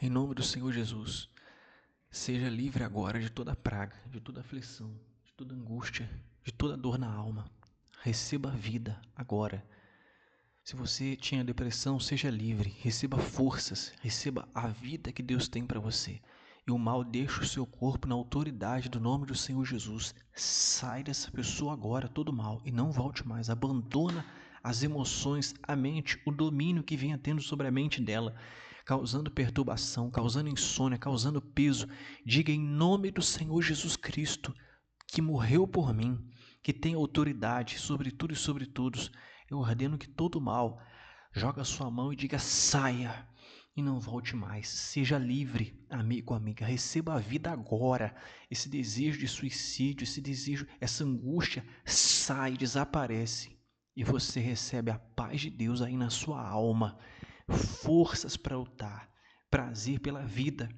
Em nome do Senhor Jesus, seja livre agora de toda praga, de toda aflição, de toda angústia, de toda dor na alma. Receba a vida agora. Se você tinha depressão, seja livre, receba forças, receba a vida que Deus tem para você. E o mal deixa o seu corpo na autoridade do nome do Senhor Jesus. Sai dessa pessoa agora, todo mal, e não volte mais. Abandona as emoções, a mente, o domínio que vinha tendo sobre a mente dela, causando perturbação, causando insônia, causando peso. Diga em nome do Senhor Jesus Cristo, que morreu por mim, que tem autoridade sobre tudo e sobre todos. Eu ordeno que todo mal joga a sua mão e diga saia e não volte mais. Seja livre, amigo, amiga. Receba a vida agora. Esse desejo de suicídio, esse desejo, essa angústia sai, desaparece. E você recebe a paz de Deus aí na sua alma. Forças para lutar, prazer pela vida.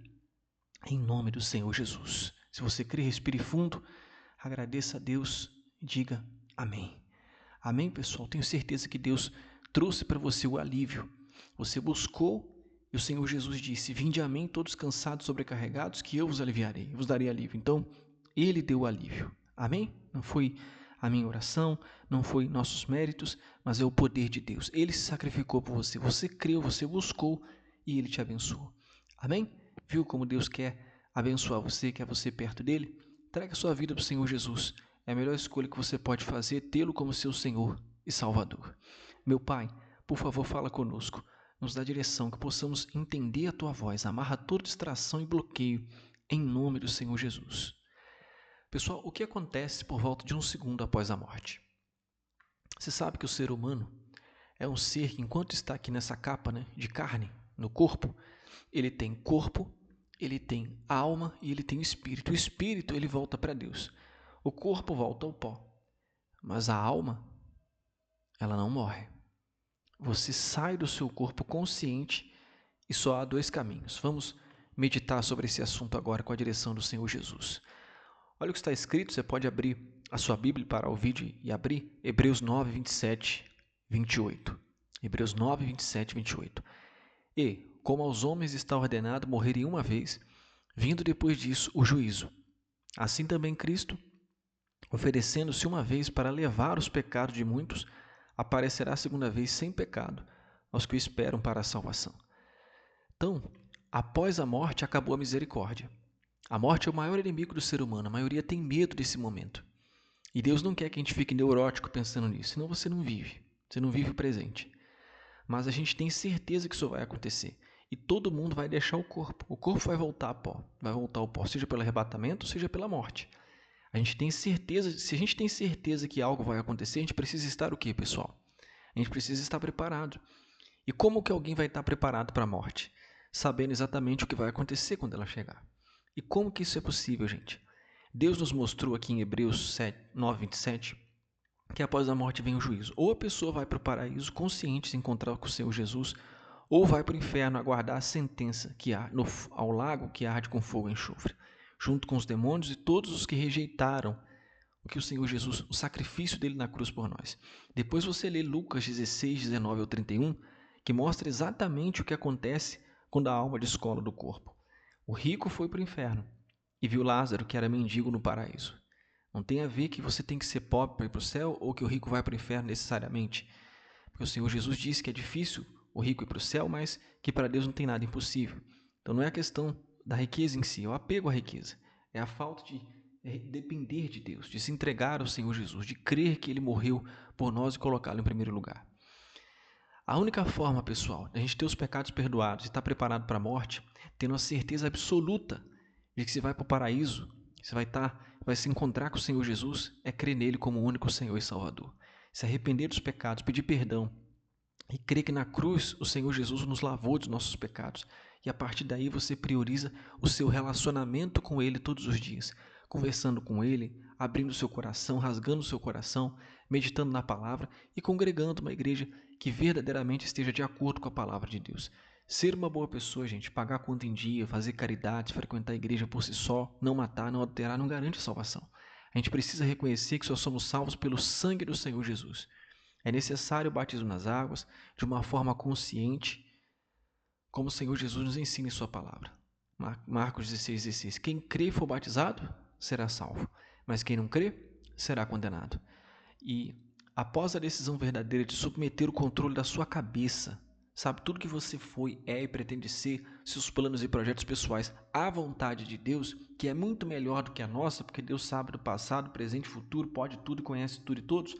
Em nome do Senhor Jesus. Se você crê, respire fundo, agradeça a Deus e diga amém. Amém, pessoal? Tenho certeza que Deus trouxe para você o alívio. Você buscou e o Senhor Jesus disse: vinde a mim todos cansados, sobrecarregados, que eu vos aliviarei, vos darei alívio. Então, Ele deu o alívio. Amém? Não foi a minha oração, não foi nossos méritos, mas é o poder de Deus. Ele se sacrificou por você. Você creu, você buscou e Ele te abençoou. Amém? Viu como Deus quer abençoar você, quer você perto dele? Traga sua vida para o Senhor Jesus. É a melhor escolha que você pode fazer, tê-lo como seu Senhor e Salvador. Meu Pai, por favor, fala conosco. Nos dá direção, que possamos entender a Tua voz. Amarra toda distração e bloqueio, em nome do Senhor Jesus. Pessoal, o que acontece por volta de um segundo após a morte? Você sabe que o ser humano é um ser que, enquanto está aqui nessa capa, de carne, no corpo, corpo, ele tem alma e ele tem espírito. O espírito, ele volta para Deus. O corpo volta ao pó. Mas a alma, ela não morre. Você sai do seu corpo consciente e só há dois caminhos. Vamos meditar sobre esse assunto agora com a direção do Senhor Jesus. Olha o que está escrito, você pode abrir a sua Bíblia para o vídeo e abrir Hebreus 9, 27, 28. Hebreus 9, 27, 28. E, como aos homens está ordenado morrerem uma vez, vindo depois disso o juízo. Assim também Cristo, oferecendo-se uma vez para levar os pecados de muitos, aparecerá a segunda vez sem pecado aos que o esperam para a salvação. Então, após a morte acabou a misericórdia. A morte é o maior inimigo do ser humano, a maioria tem medo desse momento. E Deus não quer que a gente fique neurótico pensando nisso, senão você não vive o presente. Mas a gente tem certeza que isso vai acontecer. E todo mundo vai deixar o corpo vai voltar a pó, ao pó, seja pelo arrebatamento, seja pela morte. A gente tem certeza, se a gente tem certeza que algo vai acontecer, a gente precisa estar o quê, pessoal? A gente precisa estar preparado. E como que alguém vai estar preparado para a morte? Sabendo exatamente o que vai acontecer quando ela chegar. E como que isso é possível, gente? Deus nos mostrou aqui em Hebreus 9, 27, que após a morte vem o juízo. Ou a pessoa vai para o paraíso consciente se encontrar com o Senhor Jesus, ou vai para o inferno aguardar a sentença que há ao lago que arde com fogo e enxofre, junto com os demônios e todos os que rejeitaram o que o Senhor Jesus, o sacrifício dele na cruz por nós. Depois você lê Lucas 16, 19 ao 31, que mostra exatamente o que acontece quando a alma descola do corpo. O rico foi para o inferno e viu Lázaro, que era mendigo, no paraíso. Não tem a ver que você tem que ser pobre para ir para o céu ou que o rico vai para o inferno necessariamente. Porque o Senhor Jesus disse que é difícil o rico ir para o céu, mas que para Deus não tem nada impossível. Então não é a questão da riqueza em si, é o apego à riqueza. É a falta de depender de Deus, de se entregar ao Senhor Jesus, de crer que Ele morreu por nós e colocá-lo em primeiro lugar. A única forma, pessoal, de a gente ter os pecados perdoados e estar preparado para a morte, tendo a certeza absoluta de que você vai para o paraíso, você vai se encontrar com o Senhor Jesus, é crer nele como o único Senhor e Salvador. Se arrepender dos pecados, pedir perdão e crer que na cruz o Senhor Jesus nos lavou dos nossos pecados. E a partir daí você prioriza o seu relacionamento com Ele todos os dias, conversando com Ele, abrindo o seu coração, rasgando o seu coração, meditando na palavra e congregando uma igreja que verdadeiramente esteja de acordo com a palavra de Deus. Ser uma boa pessoa, gente, pagar a conta em dia, fazer caridade, frequentar a igreja por si só, não matar, não adulterar, não garante a salvação. A gente precisa reconhecer que só somos salvos pelo sangue do Senhor Jesus. É necessário o batismo nas águas de uma forma consciente, como o Senhor Jesus nos ensina em sua palavra. Marcos 16:16. Quem crê e for batizado será salvo, mas quem não crê será condenado. E após a decisão verdadeira de submeter o controle da sua cabeça, sabe, tudo que você foi, é e pretende ser, seus planos e projetos pessoais, à vontade de Deus, que é muito melhor do que a nossa, porque Deus sabe do passado, presente e futuro, pode tudo e conhece tudo e todos.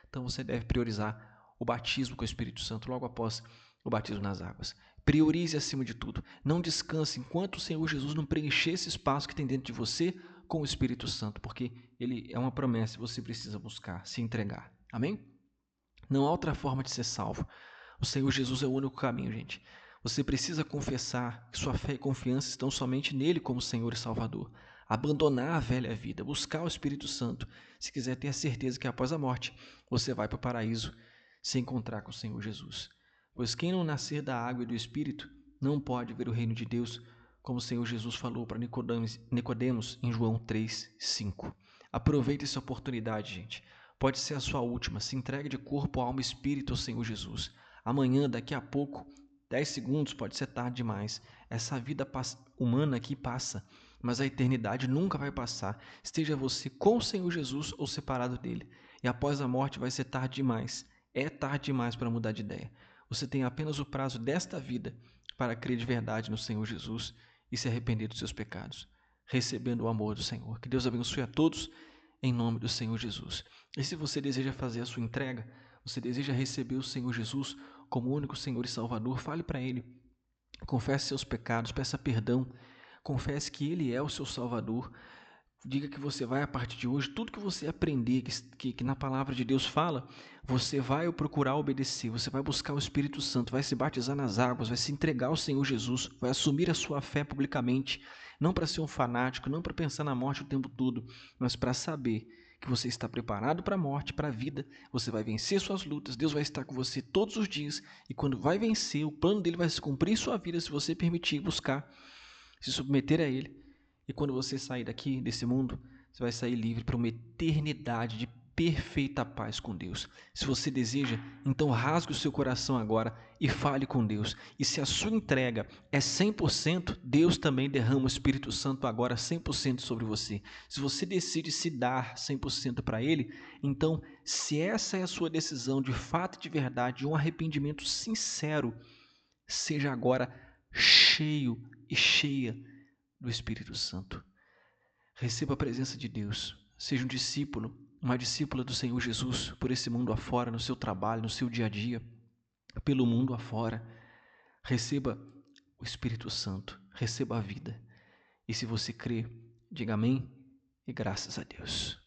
Então você deve priorizar o batismo com o Espírito Santo logo após o batismo nas águas. Priorize acima de tudo. Não descanse enquanto o Senhor Jesus não preencher esse espaço que tem dentro de você com o Espírito Santo, porque ele é uma promessa e você precisa buscar, se entregar. Amém? Não há outra forma de ser salvo. O Senhor Jesus é o único caminho, gente. Você precisa confessar que sua fé e confiança estão somente nele como Senhor e Salvador. Abandonar a velha vida, buscar o Espírito Santo, se quiser ter a certeza que após a morte você vai para o paraíso se encontrar com o Senhor Jesus. Pois quem não nascer da água e do Espírito não pode ver o reino de Deus, como o Senhor Jesus falou para Nicodemos em João 3:5. Aproveite essa oportunidade, gente. Pode ser a sua última. Se entregue de corpo, alma e espírito ao Senhor Jesus. Amanhã, daqui a pouco, 10 segundos, pode ser tarde demais. Essa vida humana aqui passa, mas a eternidade nunca vai passar. Esteja você com o Senhor Jesus ou separado dele. E após a morte vai ser tarde demais. É tarde demais para mudar de ideia. Você tem apenas o prazo desta vida para crer de verdade no Senhor Jesus e se arrepender dos seus pecados, recebendo o amor do Senhor. Que Deus abençoe a todos, em nome do Senhor Jesus. E se você deseja fazer a sua entrega, você deseja receber o Senhor Jesus como único Senhor e Salvador, fale para Ele. Confesse seus pecados, peça perdão, confesse que Ele é o seu Salvador. Diga que você vai, a partir de hoje, tudo que você aprender, que na palavra de Deus fala, você vai procurar obedecer, você vai buscar o Espírito Santo, vai se batizar nas águas, vai se entregar ao Senhor Jesus, vai assumir a sua fé publicamente, não para ser um fanático, não para pensar na morte o tempo todo, mas para saber que você está preparado para a morte, para a vida, você vai vencer suas lutas, Deus vai estar com você todos os dias, e quando vai vencer, o plano dele vai se cumprir em sua vida, se você permitir buscar, se submeter a Ele. E quando você sair daqui, desse mundo, você vai sair livre para uma eternidade de perfeita paz com Deus. Se você deseja, então rasgue o seu coração agora e fale com Deus. E se a sua entrega é 100%, Deus também derrama o Espírito Santo agora 100% sobre você. Se você decide se dar 100% para Ele, então, se essa é a sua decisão de fato e de verdade, de um arrependimento sincero, seja agora cheio e cheia do Espírito Santo. Receba a presença de Deus. Seja um discípulo, uma discípula do Senhor Jesus por esse mundo afora, no seu trabalho, no seu dia a dia, pelo mundo afora. Receba o Espírito Santo, receba a vida. E se você crê, diga amém e graças a Deus.